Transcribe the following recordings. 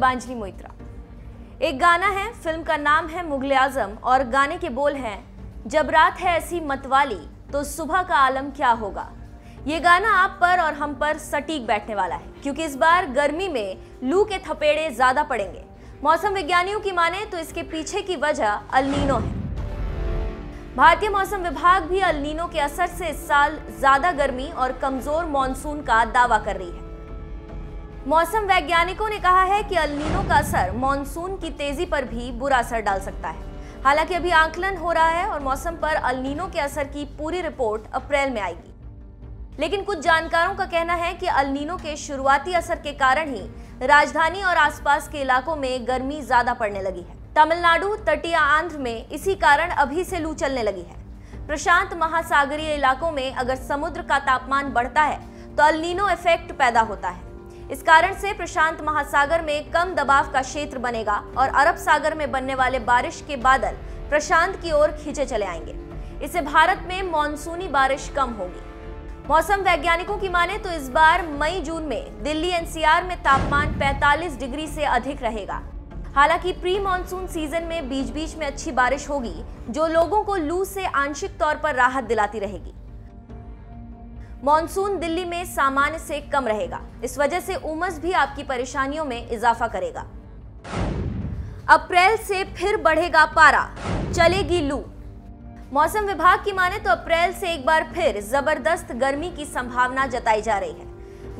दीपांजलि मोइत्रा। एक गाना है, फिल्म का नाम है मुगले आजम और गाने के बोल हैं, जब रात है ऐसी मतवाली तो सुबह का आलम क्या होगा। ये गाना आप पर और हम पर सटीक बैठने वाला है, क्योंकि इस बार गर्मी में लू के थपेड़े ज्यादा पड़ेंगे। मौसम विज्ञानियों की माने तो इसके पीछे की वजह अल नीनो है। भारतीय मौसम विभाग भी अल नीनो के असर से इस साल ज्यादा गर्मी और कमजोर मॉनसून का दावा कर रही है। मौसम वैज्ञानिकों ने कहा है कि अल नीनो का असर मॉनसून की तेजी पर भी बुरा असर डाल सकता है। हालांकि अभी आकलन हो रहा है और मौसम पर अल नीनो के असर की पूरी रिपोर्ट अप्रैल में आएगी। लेकिन कुछ जानकारों का कहना है कि अल नीनो के शुरुआती असर के कारण ही राजधानी और आसपास के इलाकों में गर्मी ज्यादा पड़ने लगी है। तमिलनाडु, तटीय आंध्र में इसी कारण अभी से लू चलने लगी है। प्रशांत महासागरीय इलाकों में अगर समुद्र का तापमान बढ़ता है तो अल नीनो इफेक्ट पैदा होता है। इस कारण से प्रशांत महासागर में कम दबाव का क्षेत्र बनेगा और अरब सागर में बनने वाले बारिश के बादल प्रशांत की ओर खींचे चले आएंगे। इससे भारत में मानसूनी बारिश कम होगी। मौसम वैज्ञानिकों की माने तो इस बार मई-जून में दिल्ली एनसीआर में तापमान 45 डिग्री से अधिक रहेगा। हालांकि प्री मानसून सीजन में बीच बीच में अच्छी बारिश होगी, जो लोगों को लू से आंशिक तौर पर राहत दिलाती रहेगी। मॉनसून दिल्ली में सामान्य से कम रहेगा, इस वजह से उमस भी आपकी परेशानियों में इजाफा करेगा। अप्रैल से फिर बढ़ेगा पारा, चलेगी लू। मौसम विभाग की माने तो अप्रैल से एक बार फिर जबरदस्त गर्मी की संभावना जताई जा रही है।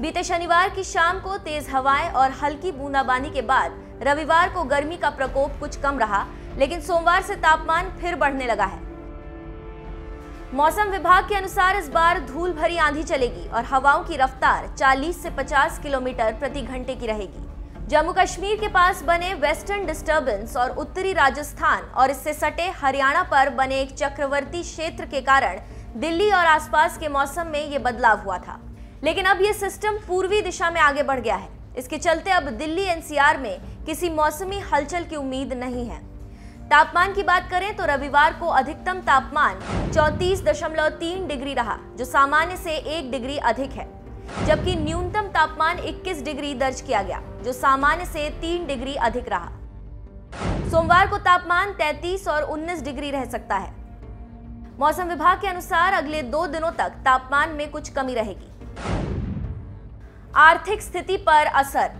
बीते शनिवार की शाम को तेज हवाएं और हल्की बूंदाबांदी के बाद रविवार को गर्मी का प्रकोप कुछ कम रहा, लेकिन सोमवार से तापमान फिर बढ़ने लगा है। मौसम विभाग के अनुसार इस बार धूल भरी आंधी चलेगी और हवाओं की रफ्तार 40 से 50 किलोमीटर प्रति घंटे की रहेगी। जम्मू कश्मीर के पास बने वेस्टर्न डिस्टर्बेंस और उत्तरी राजस्थान और इससे सटे हरियाणा पर बने एक चक्रवर्ती क्षेत्र के कारण दिल्ली और आसपास के मौसम में ये बदलाव हुआ था। लेकिन अब ये सिस्टम पूर्वी दिशा में आगे बढ़ गया है। इसके चलते अब दिल्ली एनसीआर में किसी मौसमी हलचल की उम्मीद नहीं है। तापमान की बात करें तो रविवार को अधिकतम तापमान 34.3 डिग्री रहा, जो सामान्य से 1 डिग्री अधिक है, जबकि न्यूनतम तापमान 21 डिग्री दर्ज किया गया, जो सामान्य से 3 डिग्री अधिक रहा। सोमवार को तापमान 33 और 19 डिग्री रह सकता है। मौसम विभाग के अनुसार अगले 2 दिनों तक तापमान में कुछ कमी रहेगी। आर्थिक स्थिति पर असर।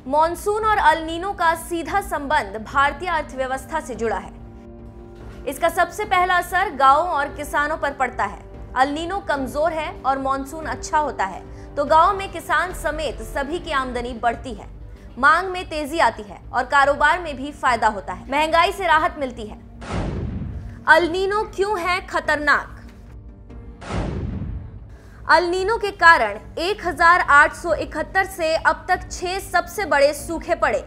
मॉनसून और अल नीनो का सीधा संबंध भारतीय अर्थव्यवस्था से जुड़ा है। इसका सबसे पहला असर गांवों और किसानों पर पड़ता है। अल नीनो कमजोर है और मॉनसून अच्छा होता है तो गांव में किसान समेत सभी की आमदनी बढ़ती है, मांग में तेजी आती है और कारोबार में भी फायदा होता है, महंगाई से राहत मिलती है। अल नीनो क्यों है खतरनाक? अल नीनो के कारण 1871 से अब तक 6 सबसे बड़े सूखे पड़े।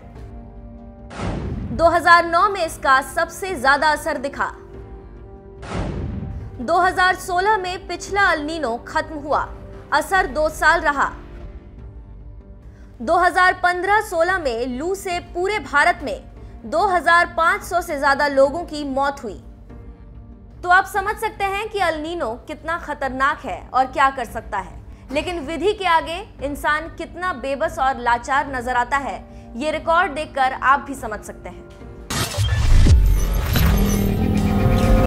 2009 में इसका सबसे ज्यादा असर दिखा। 2016 में पिछला अल नीनो खत्म हुआ, असर 2 साल रहा। 2015-16 में लू से पूरे भारत में 2500 से ज्यादा लोगों की मौत हुई। तो आप समझ सकते हैं कि अल नीनो कितना खतरनाक है और क्या कर सकता है। लेकिन विधि के आगे इंसान कितना बेबस और लाचार नजर आता है, ये रिकॉर्ड देखकर आप भी समझ सकते हैं।